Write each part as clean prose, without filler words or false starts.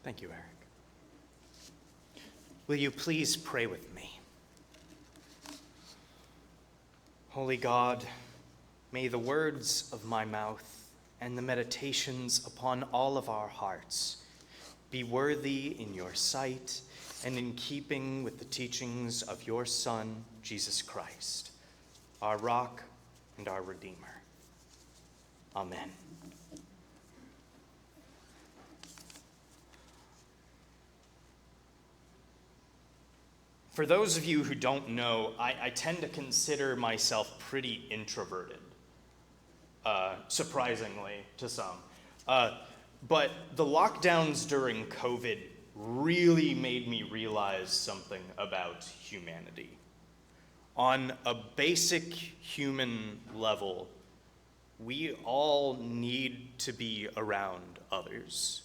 Thank you, Eric. Will you please pray with me? Holy God, may the words of my mouth and the meditations upon all of our hearts be worthy in your sight and in keeping with the teachings of your Son, Jesus Christ, our rock and our Redeemer. Amen. For those of you who don't know, I tend to consider myself pretty introverted, surprisingly to some. But the lockdowns during COVID really made me realize something about humanity. On a basic human level, we all need to be around others.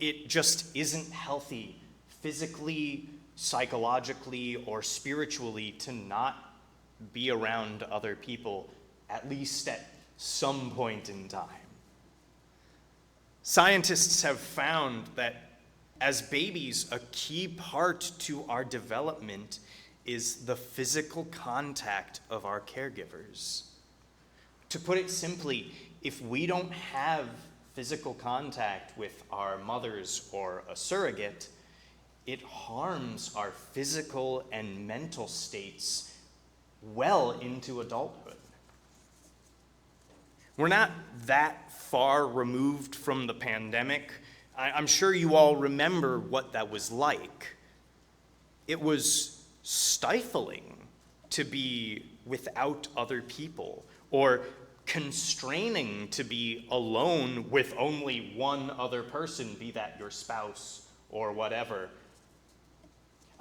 It just isn't healthy physically, psychologically, or spiritually to not be around other people, at least at some point in time. Scientists have found that as babies, a key part to our development is the physical contact of our caregivers. To put it simply, if we don't have physical contact with our mothers or a surrogate, it harms our physical and mental states well into adulthood. We're not that far removed from the pandemic. I'm sure you all remember what that was like. It was stifling to be without other people, or constraining to be alone with only one other person, be that your spouse or whatever.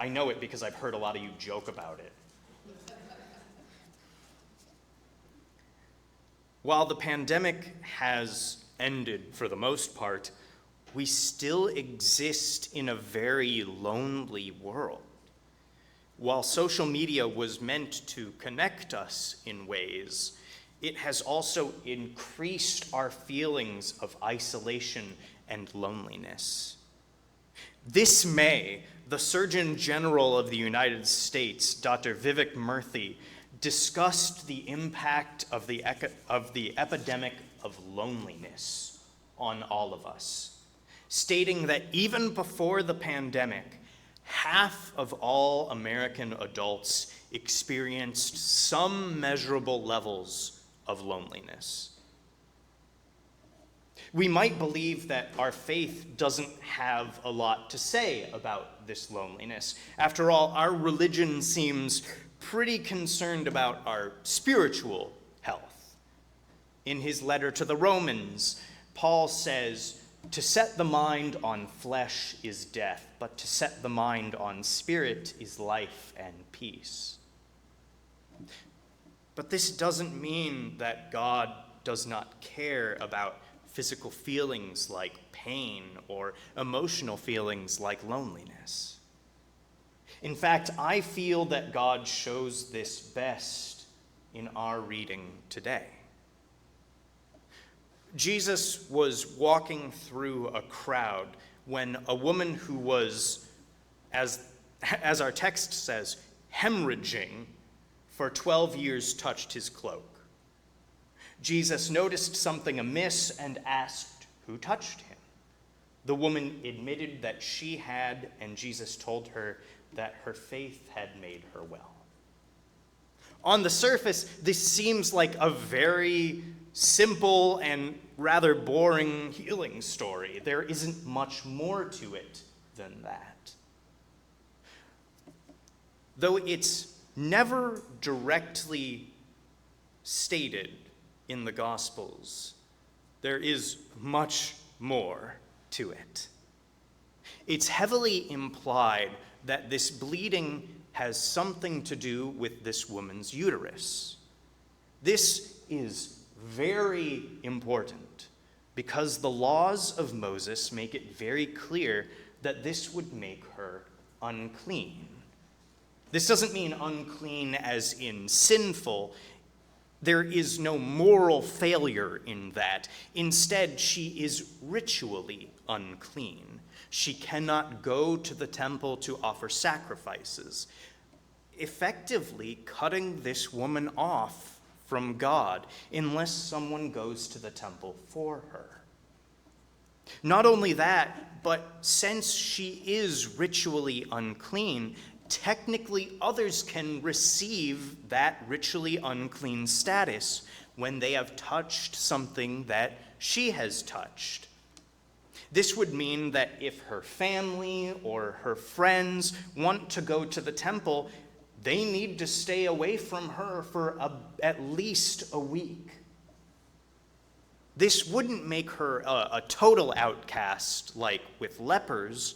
I know it because I've heard a lot of you joke about it. While the pandemic has ended for the most part, we still exist in a very lonely world. While social media was meant to connect us in ways, it has also increased our feelings of isolation and loneliness. This May, the Surgeon General of the United States, Dr. Vivek Murthy, discussed the impact of the epidemic of loneliness on all of us, stating that even before the pandemic, half of all American adults experienced some measurable levels of loneliness. We might believe that our faith doesn't have a lot to say about this loneliness. After all, our religion seems pretty concerned about our spiritual health. In his letter to the Romans, Paul says, "To set the mind on flesh is death, but to set the mind on spirit is life and peace." But this doesn't mean that God does not care about physical feelings like pain or emotional feelings like loneliness. In fact, I feel that God shows this best in our reading today. Jesus was walking through a crowd when a woman who was, as our text says, hemorrhaging for 12 years touched his cloak. Jesus noticed something amiss and asked who touched him. The woman admitted that she had, and Jesus told her that her faith had made her well. On the surface, this seems like a very simple and rather boring healing story. There isn't much more to it than that. Though it's never directly stated in the Gospels, there is much more to it. It's heavily implied that this bleeding has something to do with this woman's uterus. This is very important because the laws of Moses make it very clear that this would make her unclean. This doesn't mean unclean as in sinful. There is no moral failure in that. Instead, she is ritually unclean. She cannot go to the temple to offer sacrifices, effectively cutting this woman off from God unless someone goes to the temple for her. Not only that, but since she is ritually unclean, technically others can receive that ritually unclean status when they have touched something that she has touched. This would mean that if her family or her friends want to go to the temple, they need to stay away from her for at least a week. This wouldn't make her a total outcast like with lepers,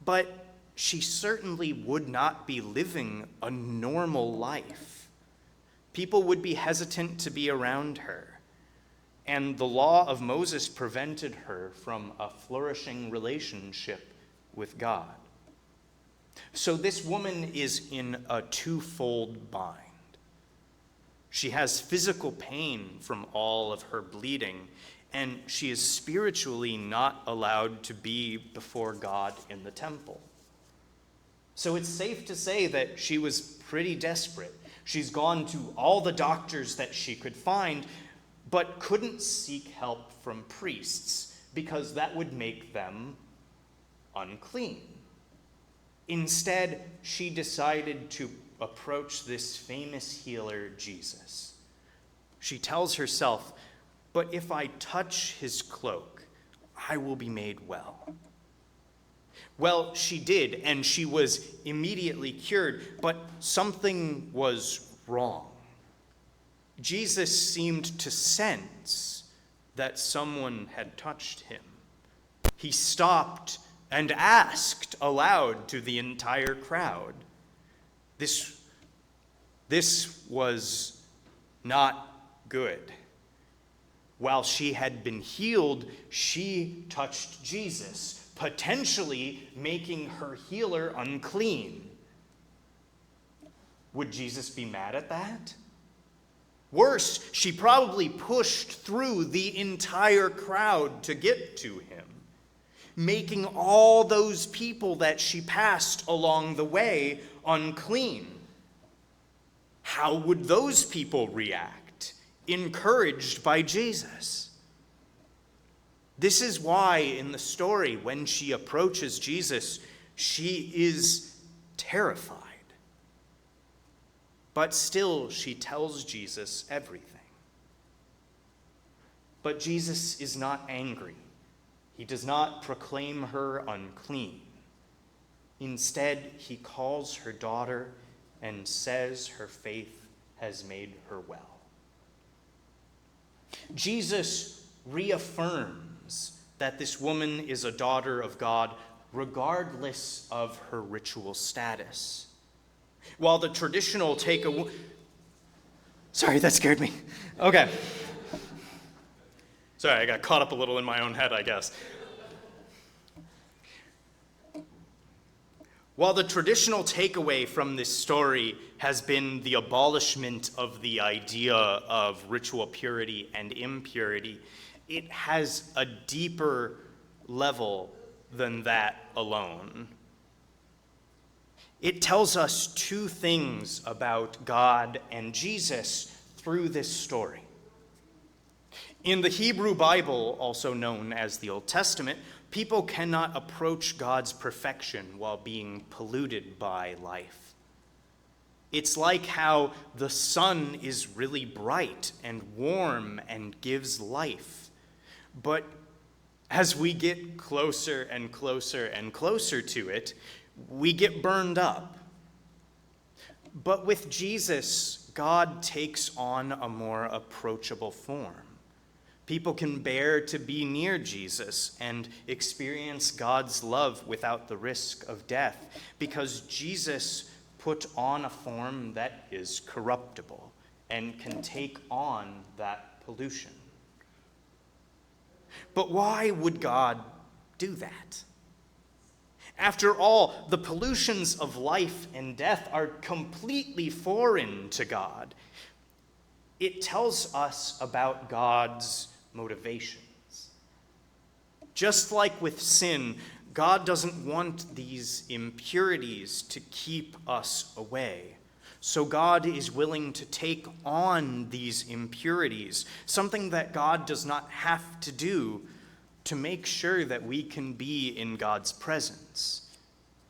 but she certainly would not be living a normal life. People would be hesitant to be around her, and the law of Moses prevented her from a flourishing relationship with God. So this woman is in a twofold bind. She has physical pain from all of her bleeding, and she is spiritually not allowed to be before God in the temple. So it's safe to say that she was pretty desperate. She's gone to all the doctors that she could find, but couldn't seek help from priests because that would make them unclean. Instead, she decided to approach this famous healer, Jesus. She tells herself, "But if I touch his cloak, I will be made well." Well, she did, and she was immediately cured, but something was wrong. Jesus seemed to sense that someone had touched him. He stopped and asked aloud to the entire crowd. This was not good. While she had been healed, she touched Jesus, potentially making her healer unclean. Would Jesus be mad at that? Worse, she probably pushed through the entire crowd to get to him, making all those people that she passed along the way unclean. How would those people react, encouraged by Jesus? This is why in the story, when she approaches Jesus, she is terrified. But still, she tells Jesus everything. But Jesus is not angry. He does not proclaim her unclean. Instead, he calls her daughter and says her faith has made her well. Jesus reaffirms that this woman is a daughter of God regardless of her ritual status. While the traditional takeaway... Sorry, that scared me. Okay. Sorry, I got caught up a little in my own head, I guess. While the traditional takeaway from this story has been the abolishment of the idea of ritual purity and impurity, it has a deeper level than that alone. It tells us two things about God and Jesus through this story. In the Hebrew Bible, also known as the Old Testament, people cannot approach God's perfection while being polluted by life. It's like how the sun is really bright and warm and gives life. But as we get closer and closer and closer to it, we get burned up. But with Jesus, God takes on a more approachable form. People can bear to be near Jesus and experience God's love without the risk of death because Jesus put on a form that is corruptible and can take on that pollution. But why would God do that? After all, the pollutions of life and death are completely foreign to God. it tells us about God's motivations. Just like with sin, God doesn't want these impurities to keep us away. So God is willing to take on these impurities, something that God does not have to do, to make sure that we can be in God's presence,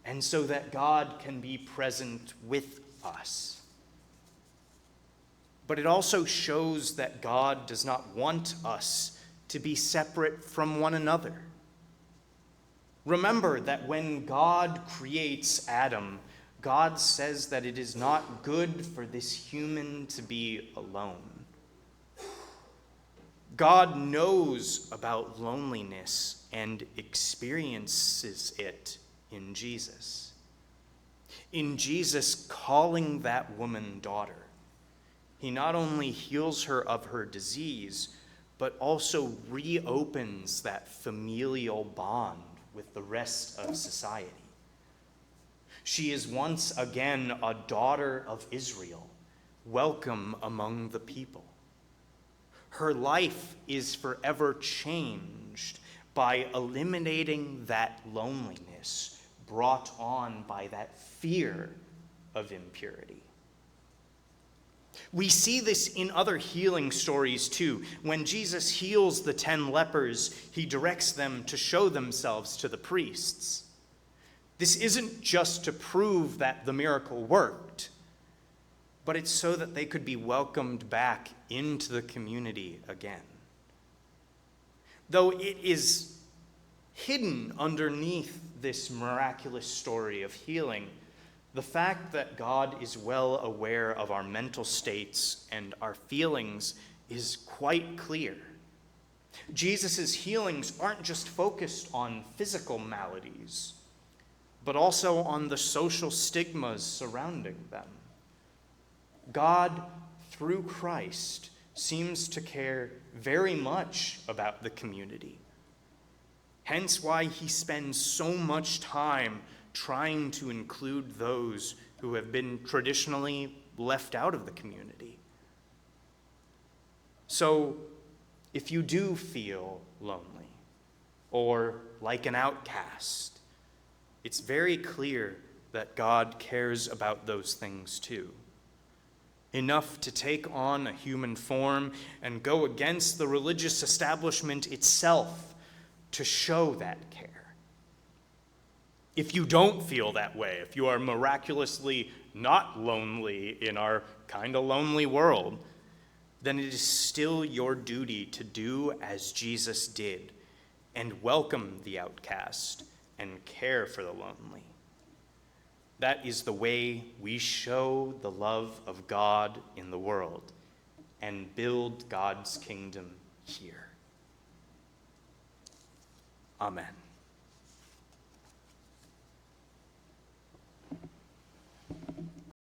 and so that God can be present with us. But it also shows that God does not want us to be separate from one another. Remember that when God creates Adam, God says that it is not good for this human to be alone. God knows about loneliness and experiences it in Jesus. In Jesus calling that woman daughter, he not only heals her of her disease, but also reopens that familial bond with the rest of society. She is once again a daughter of Israel, welcome among the people. Her life is forever changed by eliminating that loneliness brought on by that fear of impurity. We see this in other healing stories too. When Jesus heals the 10 lepers, he directs them to show themselves to the priests. This isn't just to prove that the miracle worked, but it's so that they could be welcomed back into the community again. Though it is hidden underneath this miraculous story of healing, the fact that God is well aware of our mental states and our feelings is quite clear. Jesus' healings aren't just focused on physical maladies, but also on the social stigmas surrounding them. God, through Christ, seems to care very much about the community. Hence why he spends so much time trying to include those who have been traditionally left out of the community. So, if you do feel lonely or like an outcast, it's very clear that God cares about those things too. Enough to take on a human form and go against the religious establishment itself to show that care. If you don't feel that way, if you are miraculously not lonely in our kind of lonely world, then it is still your duty to do as Jesus did and welcome the outcast and care for the lonely. That is the way we show the love of God in the world and build God's kingdom here. Amen.